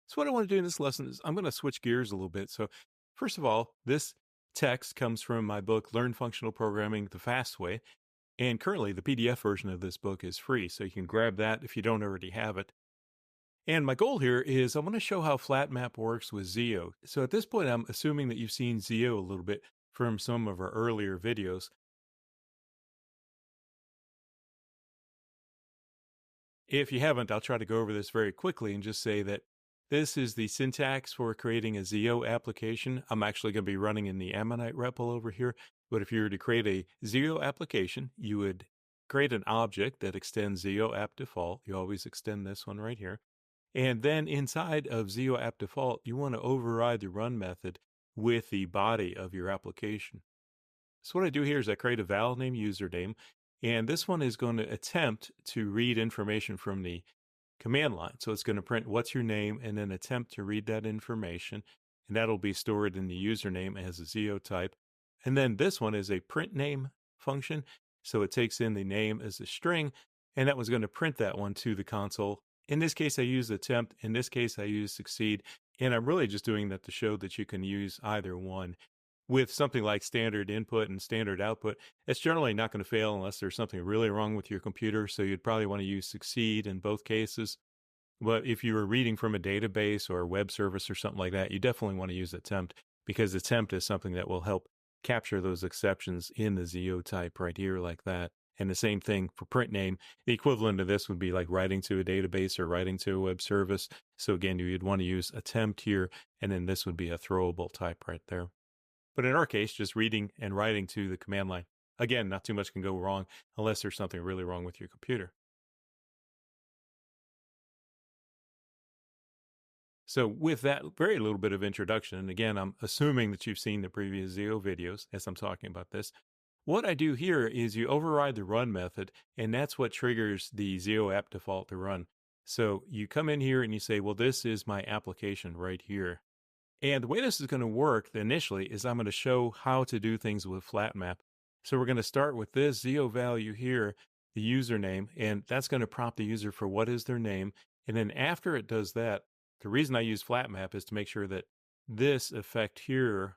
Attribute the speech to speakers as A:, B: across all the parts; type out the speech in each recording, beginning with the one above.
A: So what I want to do in this lesson is I'm going to switch gears a little bit. So first of all, this text comes from my book, Learn Functional Programming the Fast Way. And currently the PDF version of this book is free. So you can grab that if you don't already have it. And my goal here is I want to show how flatMap works with ZIO. So at this point, I'm assuming that you've seen ZIO a little bit from some of our earlier videos. If you haven't, I'll try to go over this very quickly and just say that this is the syntax for creating a ZIO application. I'm actually going to be running in the Ammonite REPL over here. But if you were to create a ZIO application, you would create an object that extends ZIO app default. You always extend this one right here. And then inside of ZIO app default, you want to override the run method with the body of your application. So what I do here is I create a val name username, and this one is going to attempt to read information from the command line. So it's going to print what's your name and then attempt to read that information, and that'll be stored in the username as a ZIO type. And then this one is a print name function. So it takes in the name as a string, and that was going to print that one to the console. In this case, I use attempt. In this case, I use succeed. And I'm really just doing that to show that you can use either one. With something like standard input and standard output, it's generally not going to fail unless there's something really wrong with your computer. So you'd probably want to use succeed in both cases. But if you were reading from a database or a web service or something like that, you definitely want to use attempt, because attempt is something that will help capture those exceptions in the ZIO type right here like that. And the same thing for print name. The equivalent of this would be like writing to a database or writing to a web service. So again, you'd want to use attempt here, and then this would be a throwable type right there. But in our case, just reading and writing to the command line. Again, not too much can go wrong unless there's something really wrong with your computer. So with that very little bit of introduction, and again, I'm assuming that you've seen the previous ZIO videos as I'm talking about this. What I do here is you override the run method, and that's what triggers the ZIO app default to run. So you come in here and you say, well, this is my application right here. And the way this is going to work initially is I'm going to show how to do things with flatMap. So we're going to start with this ZIO value here, the username, and that's going to prompt the user for what is their name. And then after it does that, the reason I use flatMap is to make sure that this effect here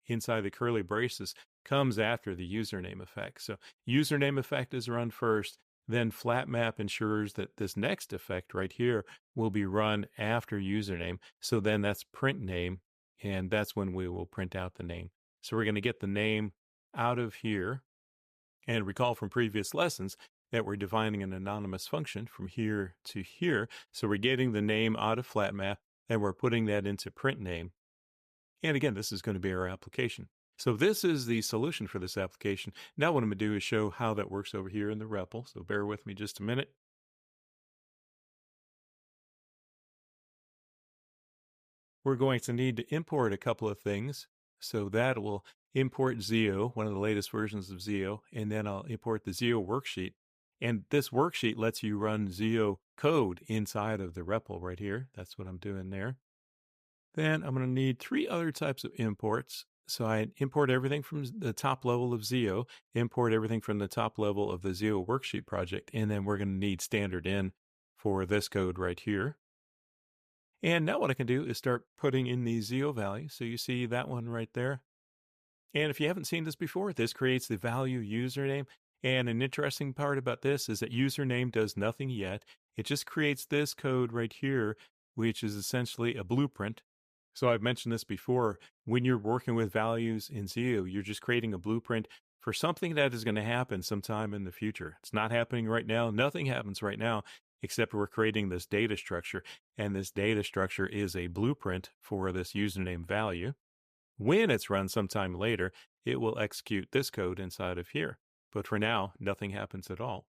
A: inside the curly braces comes after the username effect. So username effect is run first, then flatMap ensures that this next effect right here will be run after username. So then that's print name, and that's when we will print out the name. So we're going to get the name out of here. And recall from previous lessons that we're defining an anonymous function from here to here. So we're getting the name out of flatMap, and we're putting that into print name. And again, this is going to be our application. So this is the solution for this application. Now what I'm going to do is show how that works over here in the REPL. So bear with me just a minute. We're going to need to import a couple of things. So that will import ZIO, one of the latest versions of ZIO, and then I'll import the ZIO worksheet. And this worksheet lets you run ZIO code inside of the REPL right here. That's what I'm doing there. Then I'm going to need three other types of imports. So I import everything from the top level of ZIO, import everything from the top level of the ZIO worksheet project, and then we're going to need standard in for this code right here. And now what I can do is start putting in the ZIO value. So you see that one right there. And if you haven't seen this before, this creates the value username. And an interesting part about this is that username does nothing yet. It just creates this code right here, which is essentially a blueprint. So I've mentioned this before. When you're working with values in ZIO, you're just creating a blueprint for something that is going to happen sometime in the future. It's not happening right now. Nothing happens right now, except we're creating this data structure. And this data structure is a blueprint for this username value. When it's run sometime later, it will execute this code inside of here. But for now, nothing happens at all.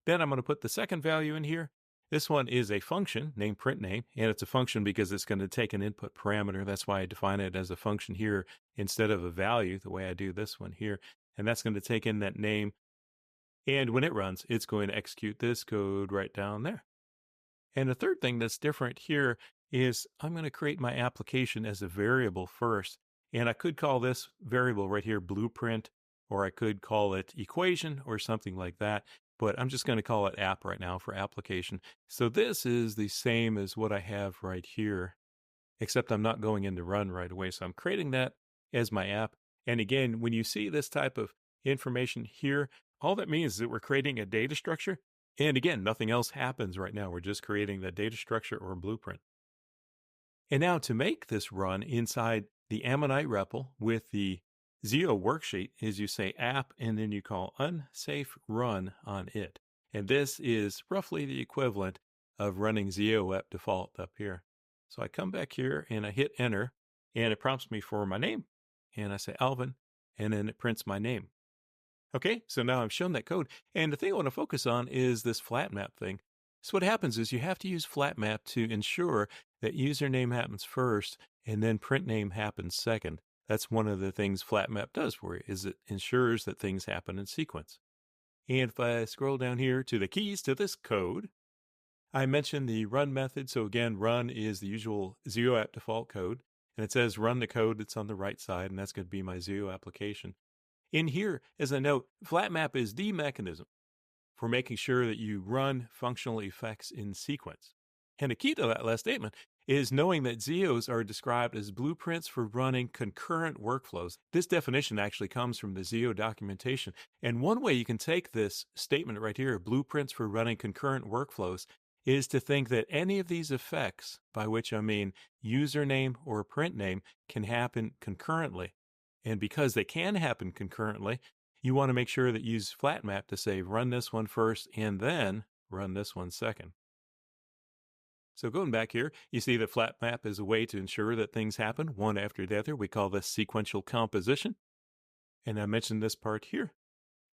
A: Then I'm going to put the second value in here. This one is a function named print name, and it's a function because it's going to take an input parameter. That's why I define it as a function here instead of a value, the way I do this one here. And that's going to take in that name. And when it runs, it's going to execute this code right down there. And the third thing that's different here is I'm going to create my application as a variable first. And I could call this variable right here blueprint, or I could call it equation or something like that. but I'm just going to call it app right now for application. So this is the same as what I have right here, except I'm not going into run right away. So I'm creating that as my app. And again, when you see this type of information here, all that means is that we're creating a data structure. And again, nothing else happens right now. We're just creating the data structure or blueprint. And now to make this run inside the Ammonite REPL with the ZIO worksheet is you say app and then you call unsafe run on it. And this is roughly the equivalent of running ZIO app default up here. So I come back here and I hit enter and it prompts me for my name. And I say Alvin and then it prints my name. Okay, so now I've shown that code. And the thing I want to focus on is this flatMap thing. So what happens is you have to use flatMap to ensure that username happens first and then print name happens second. That's one of the things flatMap does for you, is it ensures that things happen in sequence. And if I scroll down here to the keys to this code, I mentioned the run method. So again, run is the usual ZIO app default code. And it says run the code that's on the right side, and that's going to be my ZIO application. In here, as a note, flatMap is the mechanism for making sure that you run functional effects in sequence. And the key to that last statement is knowing that ZIOs are described as blueprints for running concurrent workflows. This definition actually comes from the ZIO documentation. And one way you can take this statement right here, blueprints for running concurrent workflows, is to think that any of these effects, by which I mean username or print name, can happen concurrently. And because they can happen concurrently, you want to make sure that you use flatMap to say run this one first and then run this one second. So going back here, you see that flatMap is a way to ensure that things happen one after the other. We call this sequential composition. And I mentioned this part here.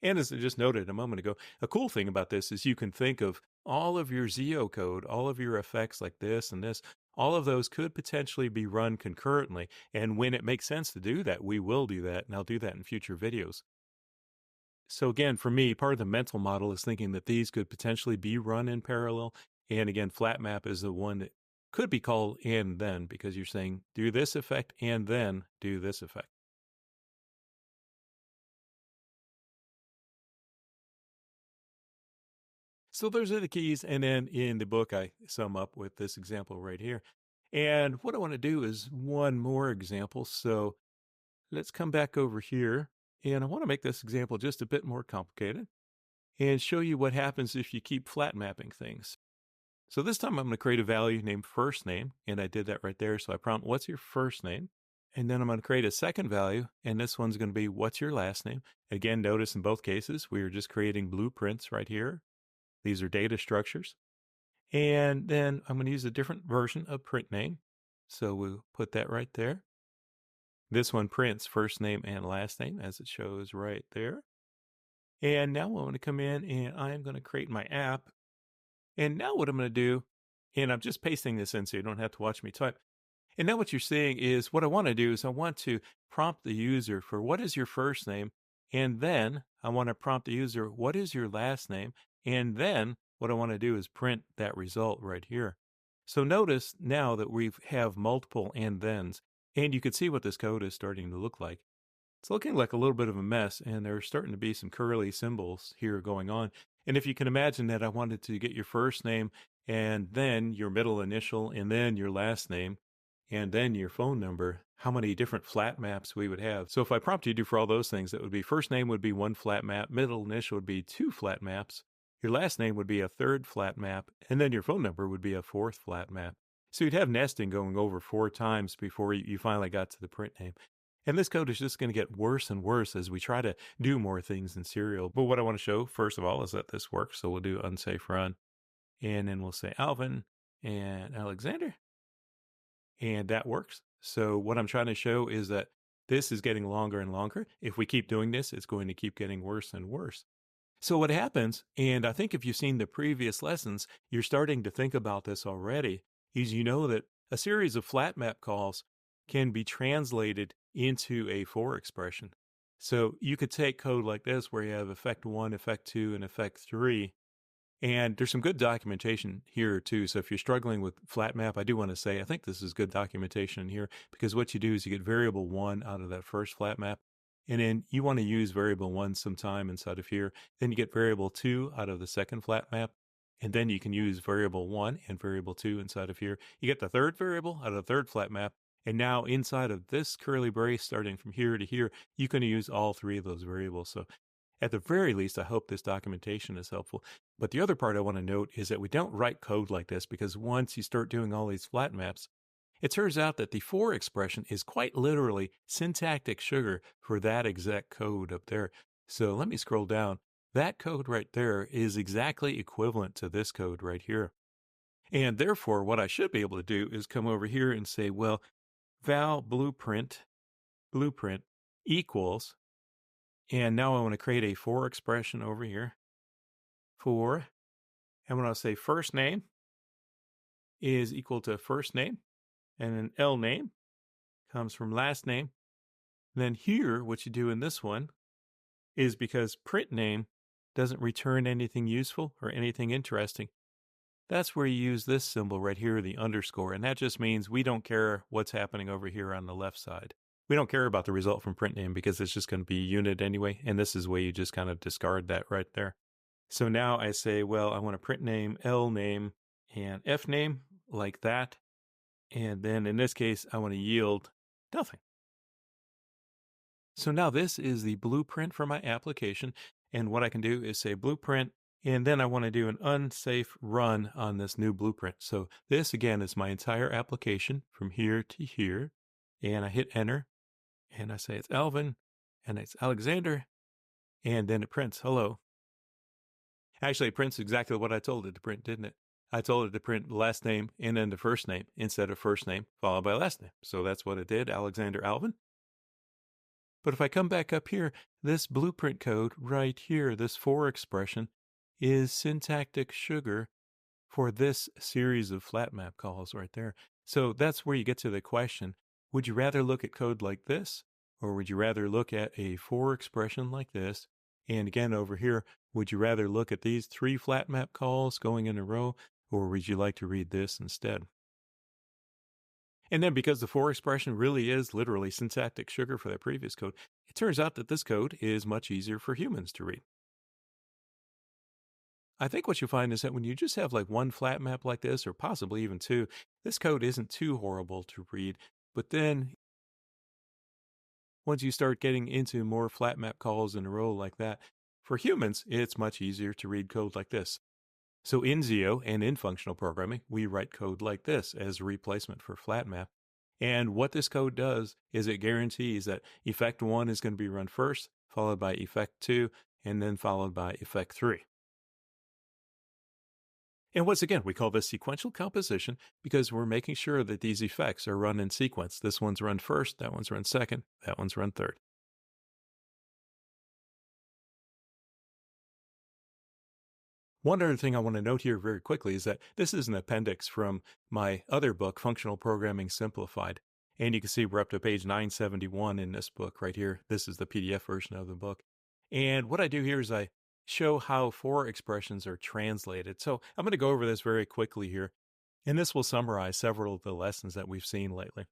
A: And as I just noted a moment ago, a cool thing about this is you can think of all of your ZIO code, all of your effects like this and this, all of those could potentially be run concurrently. And when it makes sense to do that, we will do that. And I'll do that in future videos. So again, for me, part of the mental model is thinking that these could potentially be run in parallel. And again, flatMap is the one that could be called and then, because you're saying do this effect and then do this effect. So those are the keys. And then in the book, I sum up with this example right here. And what I want to do is one more example. So let's come back over here. And I want to make this example just a bit more complicated and show you what happens if you keep flat mapping things. So this time I'm going to create a value named first name. And I did that right there. So I prompt, what's your first name? And then I'm going to create a second value. And this one's going to be, what's your last name? Again, notice in both cases, we are just creating blueprints right here. These are data structures. And then I'm going to use a different version of print name. So we'll put that right there. This one prints first name and last name as it shows right there. And now I'm going to come in and I'm going to create my app. And now what I'm going to do, and I'm just pasting this in so you don't have to watch me type. And now what you're seeing is what I want to do is I want to prompt the user for what is your first name? And then I want to prompt the user, what is your last name? And then what I want to do is print that result right here. So notice now that we have multiple and thens, and you can see what this code is starting to look like. It's looking like a little bit of a mess, and there's starting to be some curly symbols here going on. And if you can imagine that I wanted to get your first name and then your middle initial and then your last name and then your phone number, how many different flat maps we would have. So if I prompt you to do for all those things, that would be first name would be one flat map, middle initial would be two flat maps, your last name would be a third flat map, and then your phone number would be a fourth flat map. So you'd have nesting going over 4 times before you finally got to the print name. And this code is just going to get worse and worse as we try to do more things in serial. But what I want to show, first of all, is that this works. So we'll do unsafe run. And then we'll say Alvin and Alexander. And that works. So what I'm trying to show is that this is getting longer and longer. If we keep doing this, it's going to keep getting worse and worse. So what happens, and I think if you've seen the previous lessons, you're starting to think about this already, is you know that a series of flat map calls can be translated into a for expression. So you could take code like this where you have effect 1, effect 2, and effect 3. And there's some good documentation here too. So if you're struggling with flat map, I do want to say, I think this is good documentation here because what you do is you get variable 1 out of that first flat map. And then you want to use variable 1 sometime inside of here. Then you get variable 2 out of the second flat map. And then you can use variable 1 and variable 2 inside of here. You get the third variable out of the third flat map. And now inside of this curly brace, starting from here to here, you can use all three of those variables. So at the very least, I hope this documentation is helpful. But the other part I want to note is that we don't write code like this because once you start doing all these flat maps, it turns out that the for expression is quite literally syntactic sugar for that exact code up there. So let me scroll down. That code right there is exactly equivalent to this code right here. And therefore, what I should be able to do is come over here and say, well, val blueprint equals, and now I want to create a for expression over here. For, and when I say first name is equal to first name, and an L name comes from last name. And then here, what you do in this one is because print name doesn't return anything useful or anything interesting, that's where you use this symbol right here, the underscore. And that just means we don't care what's happening over here on the left side. We don't care about the result from print name because it's just going to be unit anyway. And this is where you just kind of discard that right there. So now I say, well, I want a print name, L name, and F name like that. And then in this case, I want to yield nothing. So now this is the blueprint for my application. And what I can do is say blueprint, and then I want to do an unsafe run on this new blueprint. So this again is my entire application from here to here. And I hit enter and I say it's Alvin and it's Alexander. And then it prints hello. Actually, it prints exactly what I told it to print, didn't it? I told it to print last name and then the first name instead of first name followed by last name. So that's what it did, Alexander Alvin. But if I come back up here, this blueprint code right here, this for expression, is syntactic sugar for this series of flatMap calls right there. So that's where you get to the question, would you rather look at code like this, or would you rather look at a for expression like this? And again, over here, would you rather look at these 3 flatMap calls going in a row, or would you like to read this instead? And then because the for expression really is literally syntactic sugar for that previous code, it turns out that this code is much easier for humans to read. I think what you find is that when you just have like one flat map like this, or possibly even 2, this code isn't too horrible to read. But then once you start getting into more flat map calls in a row like that, for humans, it's much easier to read code like this. So in ZIO and in functional programming, we write code like this as a replacement for flatMap. And what this code does is it guarantees that effect 1 is going to be run first, followed by effect 2, and then followed by effect 3. And once again, we call this sequential composition because we're making sure that these effects are run in sequence. This one's run first, that one's run second, that one's run third. One other thing I want to note here very quickly is that this is an appendix from my other book, Functional Programming Simplified. And you can see we're up to page 971 in this book right here. This is the PDF version of the book. And what I do here is I show how for expressions are translated. So I'm going to go over this very quickly here. And this will summarize several of the lessons that we've seen lately.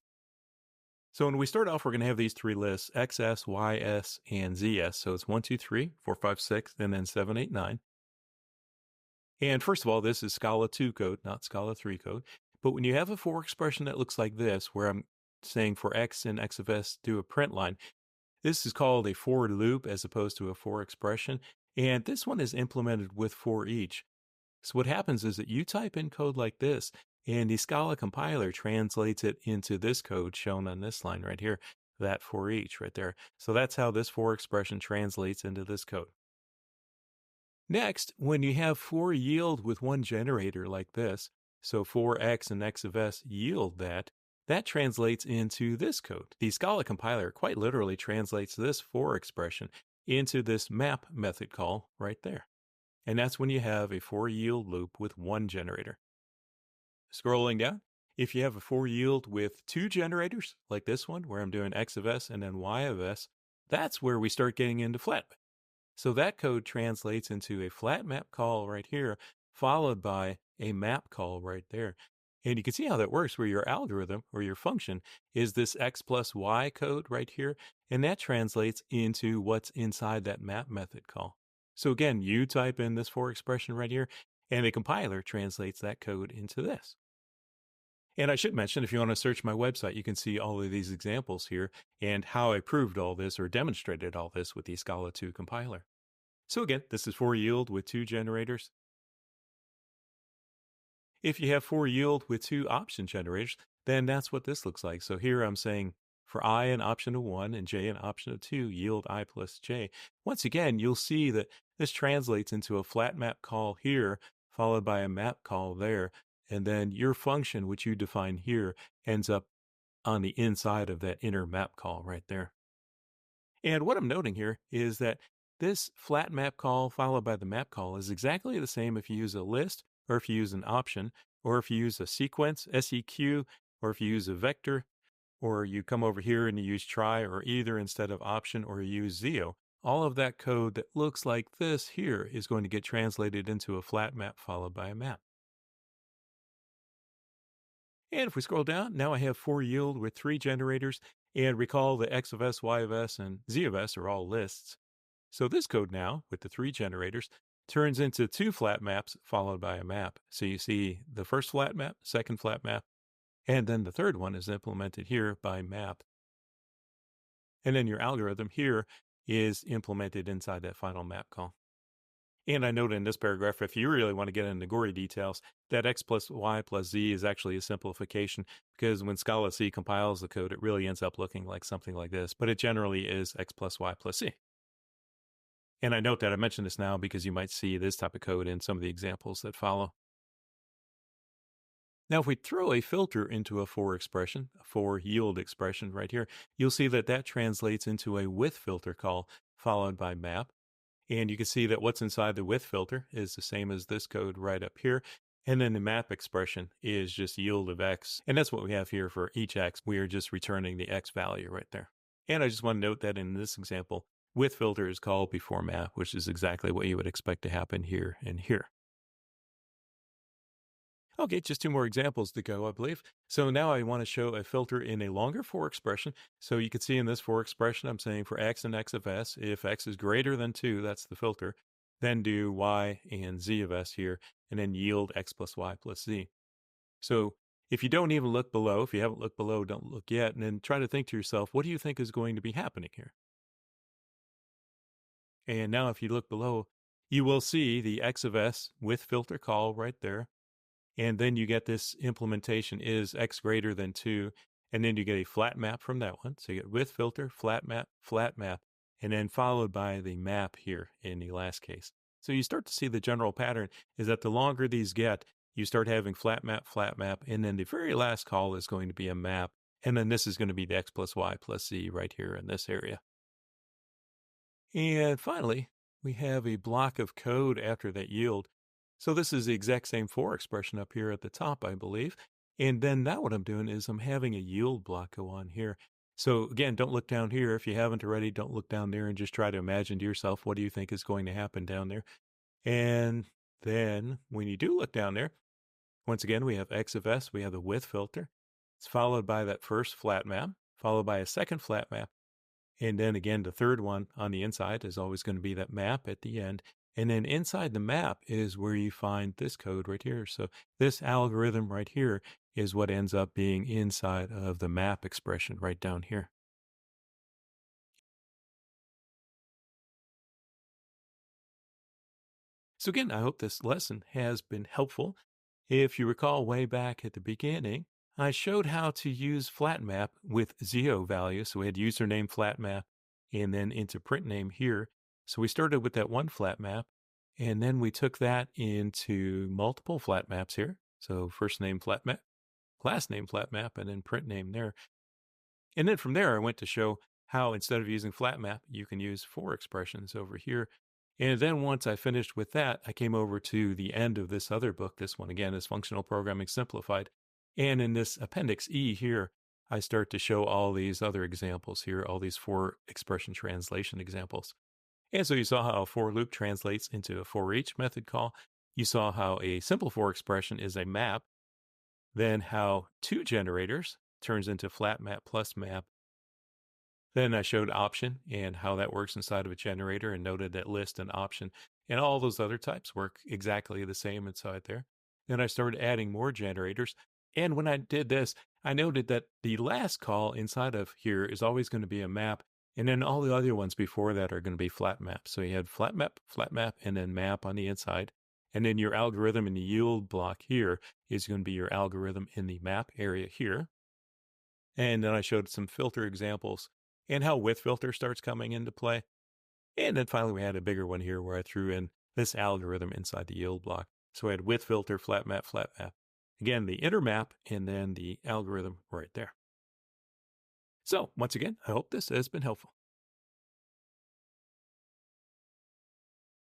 A: So when we start off, we're going to have these 3 lists, XS, YS, and ZS. So it's 1, 2, 3, 4, 5, 6, and then 7, 8, 9. And first of all, this is Scala 2 code, not Scala 3 code. But when you have a for expression that looks like this, where I'm saying for X and X of S do a print line, this is called a for loop as opposed to a for expression. And this one is implemented with for each. So what happens is that you type in code like this, and the Scala compiler translates it into this code shown on this line right here, that for each right there. So that's how this for expression translates into this code. Next, when you have for yield with one generator like this, so for X and X of S yield that translates into this code. The Scala compiler quite literally translates this for expression into this map method call right there. And that's when you have a for yield loop with one generator. Scrolling down, if you have a for yield with 2 generators, like this one, where I'm doing X of S and then Y of S, that's where we start getting into flatMap. So that code translates into a flatMap call right here, followed by a map call right there. And you can see how that works where your algorithm or your function is this x plus y code right here. And that translates into what's inside that map method call. So again, you type in this for expression right here, and the compiler translates that code into this. And I should mention, if you want to search my website, you can see all of these examples here and how I proved all this or demonstrated all this with the Scala 2 compiler. So again, this is for yield with 2 generators. If you have for yield with 2 option generators, then that's what this looks like. So here I'm saying for I an option of 1 and j an option of 2, yield I plus j. Once again, you'll see that this translates into a flatMap call here, followed by a map call there. And then your function, which you define here, ends up on the inside of that inner map call right there. And what I'm noting here is that this flat map call followed by the map call is exactly the same if you use a list or if you use an option or if you use a sequence, SEQ, or if you use a vector, or you come over here and you use try or either instead of option or you use ZIO. All of that code that looks like this here is going to get translated into a flat map followed by a map. And if we scroll down, now I have for yield with 3 generators, and recall the x of s, y of s, and z of s are all lists. So this code now, with the 3 generators, turns into 2 flat maps followed by a map. So you see the first flat map, second flat map, and then the third one is implemented here by map. And then your algorithm here is implemented inside that final map call. And I note in this paragraph, if you really want to get into gory details, that x plus y plus z is actually a simplification because when Scala C compiles the code, it really ends up looking like something like this, but it generally is x plus y plus z. And I note that I mention this now because you might see this type of code in some of the examples that follow. Now, if we throw a filter into a for expression, a for yield expression right here, you'll see that that translates into a with filter call followed by map. And you can see that what's inside the with filter is the same as this code right up here. And then the map expression is just yield of x. And that's what we have here for each x. We are just returning the x value right there. And I just want to note that in this example, with filter is called before map, which is exactly what you would expect to happen here and here. Okay, just 2 more examples to go, I believe. So now I want to show a filter in a longer for expression. So you can see in this for expression, I'm saying for x and x of s, if x is greater than 2, that's the filter, then do y and z of s here, and then yield x plus y plus z. So if you don't even look below, if you haven't looked below, don't look yet, and then try to think to yourself, what do you think is going to be happening here? And now if you look below, you will see the x of s with filter call right there. And then you get this implementation is x greater than 2. And then you get a flat map from that one. So you get with filter, flat map, and then followed by the map here in the last case. So you start to see the general pattern is that the longer these get, you start having flat map, and then the very last call is going to be a map. And then this is going to be the x plus y plus z right here in this area. And finally, we have a block of code after that yield. So this is the exact same for expression up here at the top, I believe. And then now what I'm doing is I'm having a yield block go on here. So again, don't look down here. If you haven't already, don't look down there and just try to imagine to yourself, what do you think is going to happen down there? And then when you do look down there, once again, we have x of s, we have the with filter. It's followed by that first flat map, followed by a second flat map. And then again, the third one on the inside is always going to be that map at the end. And then inside the map is where you find this code right here. So this algorithm right here is what ends up being inside of the map expression right down here. So again, I hope this lesson has been helpful. If you recall way back at the beginning, I showed how to use flatMap with ZIO values. So we had username flatMap and then into print name here. So we started with that one flat map, and then we took that into multiple flat maps here. So first name flat map, class name flat map, and then print name there. And then from there, I went to show how instead of using flat map, you can use for expressions over here. And then once I finished with that, I came over to the end of this other book. This one again is Functional Programming Simplified. And in this Appendix E here, I start to show all these other examples here, all these for expression translation examples. And so you saw how a for loop translates into a for each method call. You saw how a simple for expression is a map. then how two generators turns into flatMap plus map. Then I showed option and how that works inside of a generator and noted that list and option and all those other types work exactly the same inside there. Then I started adding more generators. And when I did this, I noted that the last call inside of here is always going to be a map. And then all the other ones before that are going to be flat map. So you had flat map, and then map on the inside. And then your algorithm in the yield block here is going to be your algorithm in the map area here. And then I showed some filter examples and how width filter starts coming into play. And then finally we had a bigger one here where I threw in this algorithm inside the yield block. So I had width filter, flat map. Again, the inner map and then the algorithm right there. So once again, I hope this has been helpful.